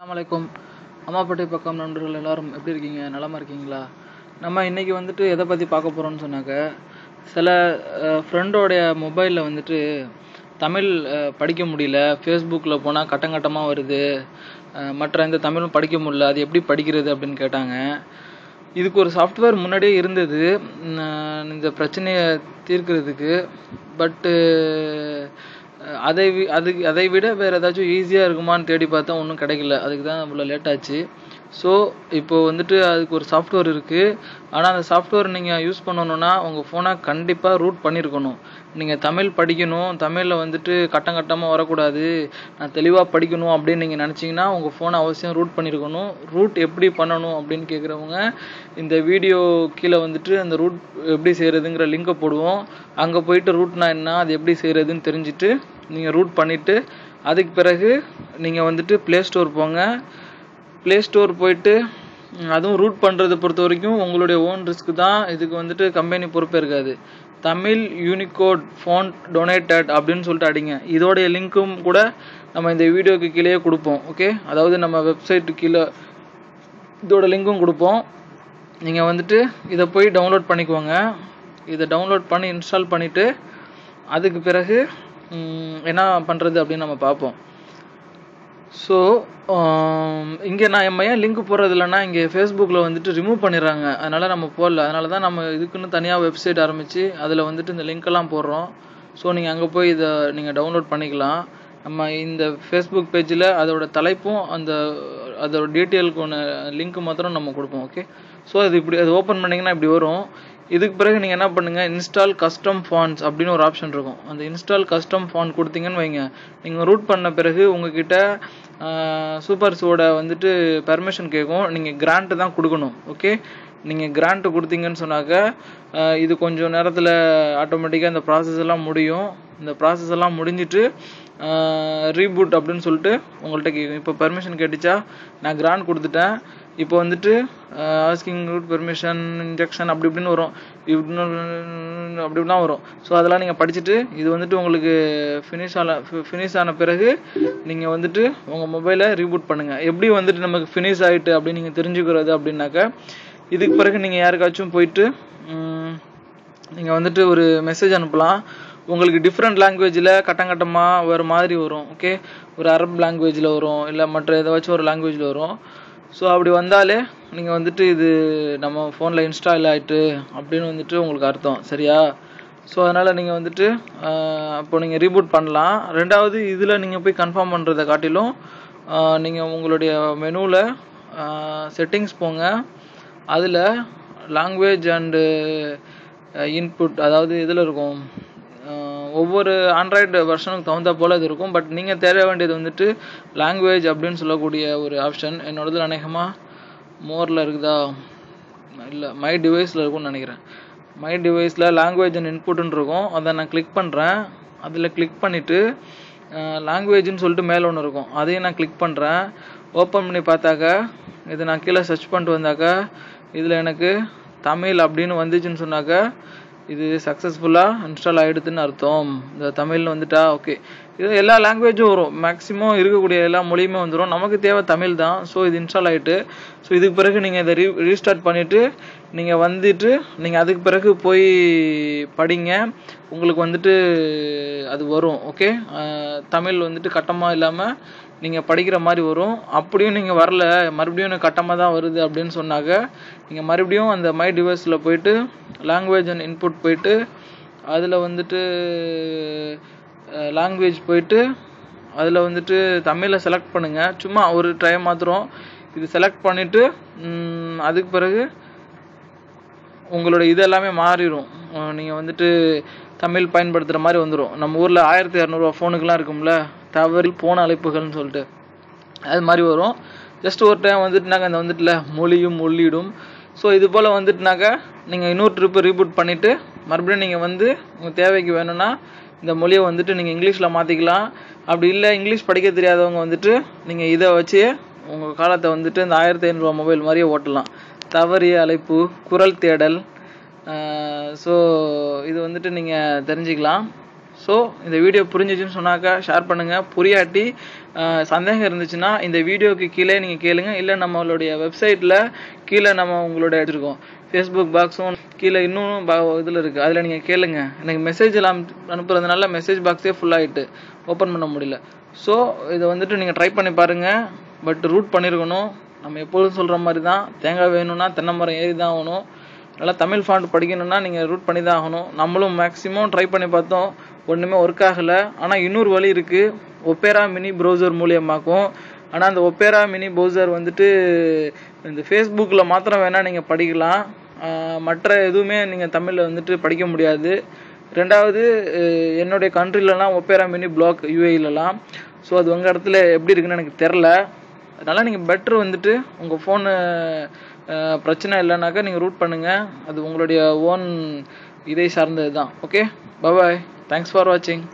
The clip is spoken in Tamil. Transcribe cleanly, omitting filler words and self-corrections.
அஸ்ஸலாமு அம்மாப்பட்டி பக்கம் நண்பர்கள் எல்லாரும் எப்படி இருக்கீங்க? நலமா இருக்கீங்களா? நம்ம இன்னைக்கு வந்துட்டு எதை பற்றி பார்க்க போகிறோம்னு சொன்னாக்க, சில ஃப்ரெண்டோடைய மொபைலில் வந்துட்டு தமிழ் படிக்க முடியல, ஃபேஸ்புக்கில் போனால் கட்டமாக வருது, மற்ற எந்த தமிழும் படிக்க முடியல, அது எப்படி படிக்கிறது அப்படின்னு கேட்டாங்க. இதுக்கு ஒரு சாஃப்ட்வேர் முன்னாடியே இருந்தது இந்த பிரச்சனையை தீர்க்கிறதுக்கு. பட்டு அதை விட வேறு ஏதாச்சும் ஈஸியாக இருக்குமான்னு தேடி பார்த்தா ஒன்றும் கிடைக்கல. அதுக்கு தான் இவ்வளோ லேட் ஆச்சு. ஸோ இப்போ வந்துட்டு அதுக்கு ஒரு சாஃப்ட்வேர் இருக்குது. ஆனால் அந்த சாஃப்ட்வேர் நீங்கள் யூஸ் பண்ணணுன்னா உங்கள் ஃபோனை கண்டிப்பாக ரூட் பண்ணியிருக்கணும். நீங்கள் தமிழ் படிக்கணும், தமிழில் வந்துட்டு கட்டமாக வரக்கூடாது, நான் தெளிவாக படிக்கணும் அப்படின்னு நீங்கள் நினச்சிங்கன்னா உங்கள் ஃபோனை அவசியம் ரூட் பண்ணியிருக்கணும். ரூட் எப்படி பண்ணணும் அப்படின்னு கேட்குறவங்க இந்த வீடியோ கீழே வந்துட்டு அந்த ரூட் எப்படி செய்கிறதுங்கிற லிங்கை போடுவோம். அங்கே போயிட்டு ரூட்னா என்ன, அது எப்படி செய்கிறதுன்னு தெரிஞ்சுட்டு நீங்கள் ரூட் பண்ணிவிட்டு அதுக்கு பிறகு நீங்கள் வந்துட்டு ப்ளே ஸ்டோர் போங்க. ப்ளே ஸ்டோர் போயிட்டு அதுவும் ரூட் பண்ணுறதை பொறுத்த வரைக்கும் உங்களுடைய ஓன் ரிஸ்க் தான். இதுக்கு வந்துட்டு கம்பெனி பொறுப்பே இருக்காது. தமிழ் யூனிகோட் ஃபோன் டொனேட்டட் அப்படின்னு சொல்லிட்டு அடிங்க. இதோடைய லிங்க்கும் கூட நம்ம இந்த வீடியோக்கு கீழே கொடுப்போம். ஓகே, அதாவது நம்ம வெப்சைட்டு கீழே இதோட லிங்க்கும் கொடுப்போம். நீங்கள் வந்துட்டு இதை போய் டவுன்லோட் பண்ணிக்குவோங்க. இதை டவுன்லோட் பண்ணி இன்ஸ்டால் பண்ணிவிட்டு அதுக்கு பிறகு என்ன பண்ணுறது அப்படின்னு நம்ம பார்ப்போம். ஸோ இங்கே நான் ஏன் லிங்க் போடுறது இல்லைன்னா, இங்கே ஃபேஸ்புக்கில் வந்துட்டு ரிமூவ் பண்ணிடுறாங்க. அதனால் நம்ம போடல. அதனால தான் நம்ம இதுக்குன்னு தனியாக வெப்சைட் ஆரம்பித்து அதில் வந்துட்டு இந்த லிங்க்கெல்லாம் போடுறோம். ஸோ நீங்கள் அங்கே போய் இதை நீங்கள் டவுன்லோட் பண்ணிக்கலாம். நம்ம இந்த ஃபேஸ்புக் பேஜில் அதோட தலைப்பும் அதோட டீட்டெயிலுக்கு ஒன்று லிங்க் மாத்திரம் நம்ம கொடுப்போம். ஓகே, ஸோ அது ஓப்பன் பண்ணிங்கன்னா இப்படி வரும். இதுக்கு பிறகு நீங்கள் என்ன பண்ணுங்கள், இன்ஸ்டால் கஸ்டம் ஃபாண்ட்ஸ் அப்படின்னு ஒரு ஆப்ஷன் இருக்கும். அந்த இன்ஸ்டால் கஸ்டம் ஃபாண்ட் கொடுத்தீங்கன்னு வைங்க, நீங்கள் ரூட் பண்ண பிறகு உங்ககிட்ட சூப்பர்ஸோட வந்துட்டு பெர்மிஷன் கேட்கும். நீங்கள் கிராண்ட்டு தான் கொடுக்கணும். ஓகே, நீங்கள் கிராண்ட்டு கொடுத்தீங்கன்னு சொன்னாக்க இது கொஞ்சம் நேரத்தில் ஆட்டோமேட்டிக்காக இந்த ப்ராசஸ் எல்லாம் முடியும். இந்த ப்ராசஸ் எல்லாம் முடிஞ்சிட்டு ரீபூட் அப்படின்னு சொல்லிட்டு உங்கள்கிட்ட கேட்கும். இப்போ பெர்மிஷன் கேட்டுச்சா, நான் கிராண்ட் கொடுத்துட்டேன். இப்போ வந்துட்டு ஆஸ்கிங் ரூட் பெர்மிஷன் இன்ஜெக்ஷன் அப்படி இப்படின்னு வரும், அப்படி இப்படிலாம் வரும். ஸோ அதெல்லாம் நீங்கள் படிச்சுட்டு இது வந்துட்டு உங்களுக்கு ஃபினிஷ் ஆன பிறகு நீங்கள் வந்துட்டு உங்கள் மொபைலை ரீபூட் பண்ணுங்கள். எப்படி வந்துட்டு நமக்கு ஃபினிஷ் ஆகிட்டு அப்படின்னு நீங்கள் தெரிஞ்சுக்கிறது அப்படின்னாக்கா, இதுக்கு பிறகு நீங்கள் யாருக்காச்சும் போயிட்டு நீங்கள் வந்துட்டு ஒரு மெசேஜ் அனுப்பலாம். உங்களுக்கு டிஃப்ரெண்ட் லாங்குவேஜில் கட்டமாக வேறு மாதிரி வரும். ஓகே, ஒரு அரப் லாங்குவேஜில் வரும், இல்லை மற்ற ஏதாச்சும் ஒரு லாங்குவேஜில் வரும். ஸோ அப்படி வந்தாலே நீங்கள் வந்துட்டு இது நம்ம ஃபோனில் இன்ஸ்டால் ஆகிட்டு அப்படின்னு வந்துட்டு உங்களுக்கு அர்த்தம். சரியா? ஸோ அதனால் நீங்கள் வந்துட்டு அப்போ நீங்கள் ரீபூட் பண்ணலாம். ரெண்டாவது, இதில் நீங்கள் போய் கன்ஃபார்ம் பண்ணுறதை காட்டிலும் நீங்கள் உங்களுடைய மெனுவில் செட்டிங்ஸ் போங்க. அதில் லாங்குவேஜ் அண்டு இன்புட், அதாவது இதில் இருக்கும், ஒவ்வொரு ஆண்ட்ராய்டு வெர்ஷனுக்கு தகுந்த போல் இது இருக்கும். பட் நீங்கள் தேட வேண்டியது வந்துட்டு லாங்குவேஜ் அப்படின்னு சொல்லக்கூடிய ஒரு ஆப்ஷன். என்னோடது அநேகமாக மோரில் இருக்குதா, இல்லை மை டிவைஸில் இருக்கும்னு நினைக்கிறேன். மை டிவைஸில் லாங்குவேஜ் அண்ட் இன்புட்டுன்னு இருக்கும். அதை நான் கிளிக் பண்ணுறேன். அதில் கிளிக் பண்ணிவிட்டு லாங்குவேஜ்னு சொல்லிட்டு மேலே ஒன்று இருக்கும், அதையும் நான் கிளிக் பண்ணுறேன். ஓப்பன் பண்ணி பார்த்தாக்கா, இது நான் கீழே சர்ச் பண்ணிட்டு வந்தாக்கா இதில் எனக்கு தமிழ் அப்படின்னு வந்துச்சுன்னு சொன்னாக்கா இது சக்ஸஸ்ஃபுல்லாக இன்ஸ்டால் ஆகிடுதுன்னு அர்த்தம். இந்த தமிழ்னு வந்துட்டா ஓகே. இது எல்லா லாங்குவேஜும் வரும், மேக்ஸிமம் இருக்கக்கூடிய எல்லா மொழியுமே வந்துடும். நமக்கு தேவை தமிழ் தான். ஸோ இது இன்ஸ்டால் ஆகிட்டு, ஸோ இதுக்கு பிறகு நீங்கள் இதை ரீஸ்டார்ட் பண்ணிவிட்டு நீங்கள் வந்துட்டு நீங்கள் அதுக்கு பிறகு போய் படிங்க. உங்களுக்கு வந்துட்டு அது வரும். ஓகே, தமிழ் வந்துட்டு கட்டமாக இல்லாமல் நீங்கள் படிக்கிற மாதிரி வரும். அப்படியும் நீங்கள் வரல, மறுபடியும் எனக்கு கட்டமாக தான் வருது அப்படின்னு சொன்னாக்க நீங்கள் மறுபடியும் அந்த மை டிவைஸில் போயிட்டு லாங்குவேஜ் அண்ட் இன்புட் போயிட்டு அதில் வந்துட்டு லாங்குவேஜ் போயிட்டு அதில் வந்துட்டு தமிழை செலக்ட் பண்ணுங்கள். சும்மா ஒரு ட்ரை மாத்திரம் இது செலக்ட் பண்ணிவிட்டு அதுக்கு பிறகு உங்களோட இது எல்லாமே மாறிடும். நீங்கள் வந்துட்டு தமிழ் பயன்படுத்துகிற மாதிரி வந்துடும். நம்ம ஊரில் 1200 ஃபோனுக்கெலாம் இருக்கும்ல, தவறி போன அழைப்புகள்னு சொல்லிட்டு, அது மாதிரி வரும். ஜஸ்ட் ஒரு டைம் வந்துட்டுனாக்கா அந்த வந்துட்டுல மொழியும் மொழியிடும். ஸோ இது போல் வந்துட்டுனாக்கா நீங்கள் இன்னொரு ட்ரிப்பு ரீபூட் பண்ணிவிட்டு மறுபடியும் நீங்கள் வந்து உங்கள் தேவைக்கு வேணும்னா இந்த மொழியை வந்துட்டு நீங்கள் இங்கிலீஷில் மாற்றிக்கலாம். அப்படி இல்லை இங்கிலீஷ் படிக்க தெரியாதவங்க வந்துட்டு நீங்கள் இதை வச்சு உங்கள் காலத்தை வந்துட்டு இந்த 1500 மொபைல் மாதிரியே ஓட்டலாம். தவறிய அழைப்பு, குரல் தேடல். ஸோ இது வந்துட்டு நீங்கள் தெரிஞ்சுக்கலாம். ஸோ இந்த வீடியோ புரிஞ்சிச்சுன்னு சொன்னாக்கா ஷேர் பண்ணுங்கள். புரியாட்டி சந்தேகம் இருந்துச்சுன்னா இந்த வீடியோக்கு கீழே நீங்கள் கேளுங்க. இல்லை நம்மளுடைய வெப்சைட்டில் கீழே நம்ம உங்களோட எடுத்துருக்கோம் ஃபேஸ்புக் பாக்ஸும் கீழே இன்னும் இதில் இருக்குது, அதில் நீங்கள் கேளுங்க. எனக்கு மெசேஜ் எல்லாம் அனுப்புறதுனால மெசேஜ் பாக்ஸே ஃபுல்லாகிட்டு ஓப்பன் பண்ண முடியல. ஸோ இதை வந்துட்டு நீங்கள் ட்ரை பண்ணி பாருங்கள். பட் ரூட் பண்ணியிருக்கணும். நம்ம எப்போதும் சொல்கிற மாதிரி தான், தேங்காய் வேணும்னா தென்னை மரம் ஏறி தான் ஆகணும். நல்லா தமிழ் ஃபாண்ட் படிக்கணும்னா நீங்கள் ரூட் பண்ணி தான் ஆகணும். நம்மளும் மேக்ஸிமம் ட்ரை பண்ணி பார்த்தோம், ஒன்றுமே ஒர்க் ஆகலை. ஆனால் இன்னொரு வழி இருக்குது, ஒப்பேரா மினி ப்ரௌசர் மூலியமாக்கும். ஆனால் அந்த ஒப்பேரா மினி ப்ரௌசர் வந்துட்டு இந்த ஃபேஸ்புக்கில் மாத்திரம் வேணால் நீங்கள் படிக்கலாம், மற்ற எதுவுமே நீங்கள் தமிழில் வந்துட்டு படிக்க முடியாது. ரெண்டாவது என்னுடைய கண்ட்ரிலலாம் ஒப்பேரா மினி பிளாக் யூஏஇலலாம். ஸோ அது உங்கள் இடத்துல எப்படி இருக்குன்னு எனக்கு தெரில. அதனால் நீங்கள் பெட்ரு வந்துட்டு உங்கள் ஃபோனு பிரச்சனை இல்லைனாக்கா நீங்கள் ரூட் பண்ணுங்கள். அது உங்களுடைய ஓன் இதை சார்ந்தது தான். Okay, bye. தேங்க்ஸ் ஃபார் வாட்சிங்.